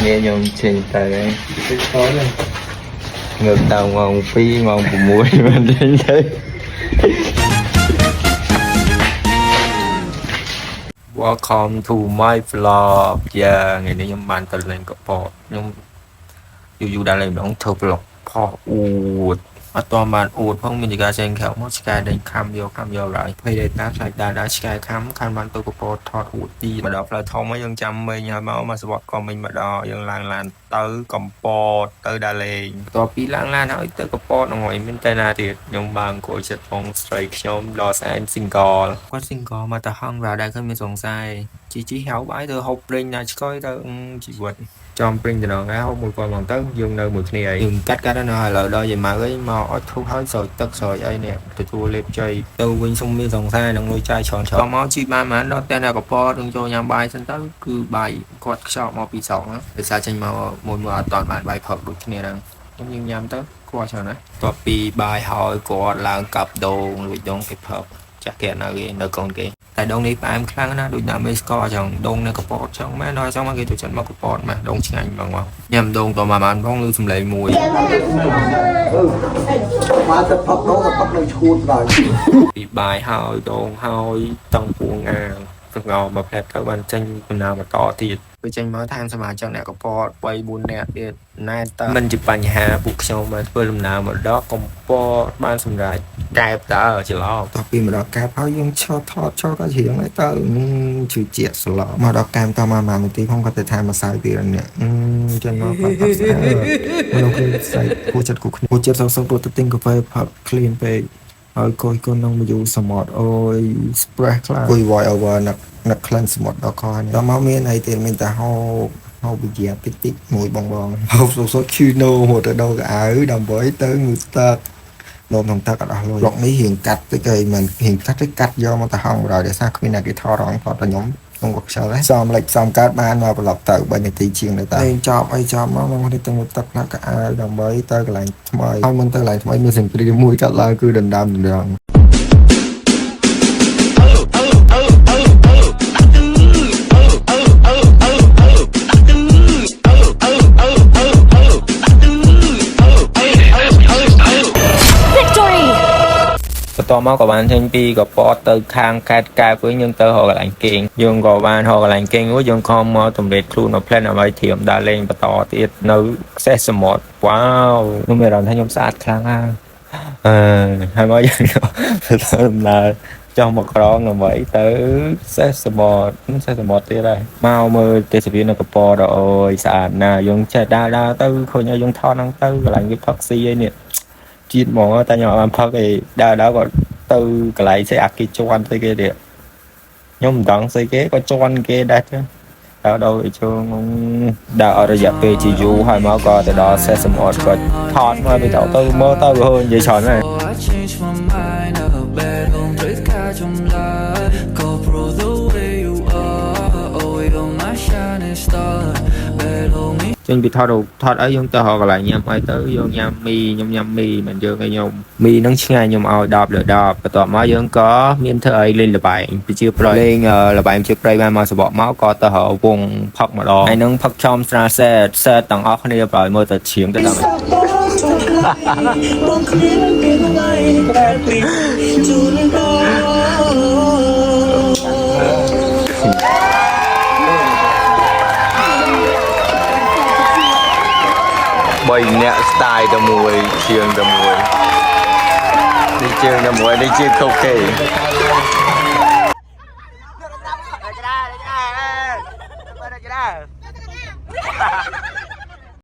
nghe nhung trên tay đấy ngược tàu ngon phi ngon của muối mình đến đây Welcome to my vlog. Yeah, ngày nay nhóm bạn tự lên cái pot nhóm dù đã lên đóng thơ vlog pot ụt ở toàn bàn ụt không mình chỉ trên khéo mất sky đến cam vô lại bây giờ ta lại đã sky khám khăn bạn tôi có pot thọt ụt đi mà đọc là thông mấy dân chăm mình nhờ máu mà sport còn mình mà đo dân làng tới cầm pot tới đà lên to pi làng hỏi tới cái pot ở ngoài bên tây na thì nhóm bạn của chất phong strike nhóm Los Angeles qua single mà ta hăng vào đây khôngមានសង្ស័យជីហៅបាយទៅហូបព្រិញណាឆ្កយទៅជីវិតចំព្រិញទៅដល់ហូបមួយគាត់មកទៅយើងនៅមួយគ្នាយើងកាត់នៅហើយឥឡូវដល់យាយម៉ៅអីមកអត់ធូរហើយស្រោចទឹកស្រោចអីនេះទទួលលេបជ័យទៅវិញសុំមានសង្ស័យនឹងលុយចាយច្រើនក៏មកជីបានបានដល់តែកប៉ោនឹងចូលញ៉ាំបាយសិនទៅគឺបាយគាត់ខ្ចប់មកពីស្រុកណាដោយសារចេញមកមួយអត់តបានបាយផឹកដូចគ្នាហ្នឹងយើងញ៉ាំទៅគាត់ច្រើនណាស់តបពីបាយហើយគាត់ឡើងកាប់ដូងលួចដូងគេផឹកចាក់គេនៅកូនគេតែដងនេះផ្អែមខ្លាំងណាស់ដូចណាមេស្កចឹងដងនៅកប៉ោតចឹងមែនហើយxongមកគេទៅចិនមកកប៉ោតមកដងឆ្ងាញ់បងញ៉ាំដងតមកបានផងលឺសំឡេងមួយមកទៅផឹកដងទៅផឹកនៅឈួតដល់ពីបាយហើយដងហើយតង់ពួងអាស្ងោមកផ្លែទៅបានចេញដំណើរបន្តទៀតពេលចេញមកតាមសមាជិកអ្នកកប៉ោត3 4នាក់ទៀតណែតមិនជាបញ្ហាពួកខ្ញុំមកធ្វើដំណើរមកដល់កំពតបានសម្រាប់កែបតើច្រឡំតោះពីមកដល់កែបហើយយើងឆោតថតឆោតក៏ច្រៀងទៅជឿជាក់ស្លោមកដល់កែបតមកនាទីខ្ញុំក៏ទៅថាមកសៅទៀតនេះចឹងមកគាត់អត់ស្អាតមកគឺស្អីគួរចិត្តគូគ្នាគួរចិត្តសងរត់ទៅទិញកាហ្វេផឹក clean ពេកហើយកូននឹងមកយូសមុទ្រអូយ splash ខ្លាំងគួយ voice over នឹកក្លិនសមុទ្រដល់កនេះដល់មកមានអីទៀតមានតែហូបវិជាតិចមួយបងហូបសុទ្ធ Kino មកទៅដល់កៅអៅដើម្បីទៅងូទឹកលោមក្នុងទឹកអត់អស់លុយរកនេះរៀងកាត់តិចឯងមិនរៀងកាត់យកមកទៅហងបរដោយសារគ្មានអ្នកគេថតរងថតតែខ្ញុំខ្ញុំក៏ខ្ជិលដែរសំលេចសំកើតបានមកប្រឡប់ទៅ3នាទីជាងទៅតែចប់អីចប់មកមកនេះទៅទឹកផ្លាក់កៅអៅដើម្បីទៅកន្លែងថ្មីហើយមិនទៅកន្លែងថ្មីមានសេនទ្រីមួយកាត់ឡើងគឺដណ្ដើមតមកក៏បានចេញពីកប៉ោតទៅខាងកែបវិញយើងទៅរកកន្លែងគេងយើងក៏បានរកកន្លែងគេងមួយយើងខំមកតម្រេតខ្លួនមកផ្លែនអ្វីធៀមដើរលេងបន្តទៀតនៅខ្សែសមុទ្រវ៉ាវខ្ញុំមានអារម្មណ៍ថាខ្ញុំស្អាតខ្លាំងហើយហើយមកយើងទៅដំណើរចង់មកក្រងដើម្បីទៅខ្សែសមុទ្រទៀតហើយមកមើលទេសភាពនៅកប៉ោតអូយស្អាតណាស់យើងចេះដើរទៅឃើញឲ្យយើងថតហ្នឹងទៅកន្លែងវាផឹកស៊ីឯនេះជាតិហ្មងតែខ្ញុំអត់បានផឹកឯដើរក៏ទៅកន្លែងស្អីអាគេជន់ស្អីគេទៀតខ្ញុំមិនដឹងស្អីគេក៏ជន់គេដែរចឹងដល់ចូលដើរអត់រយៈពេលជាយូរហើយមកក៏ទៅដល់សេសមុទ្រក៏ថតមកទៅមើលទៅវាហឺនិយាយច្រើនហើយចេញពីថតអីយើងទៅរកកន្លែងញ៉ាំអីទៅយើងញ៉ាំមីខ្ញុំញ៉ាំមីមិនយើងឲ្យខ្ញុំមីនឹងឆ្ងាញ់ខ្ញុំឲ្យ10 លើ 10បន្ទាប់មកយើងក៏មានធ្វើអីលេងល្បែងប្រជាប្រិយលេងល្បែងជាប្រិយបានមកសបកមកក៏ទៅរកវងផឹកម្ដងហើយនឹងផឹកចំស្រាសេតទាំងអស់គ្នាប្រហែលមើលទៅឈៀងទៅដល់3អ្នកស្ទាយតែមួយជាងតែមួយនេះជាងតែមួយនេះជាងគ្រប់គេ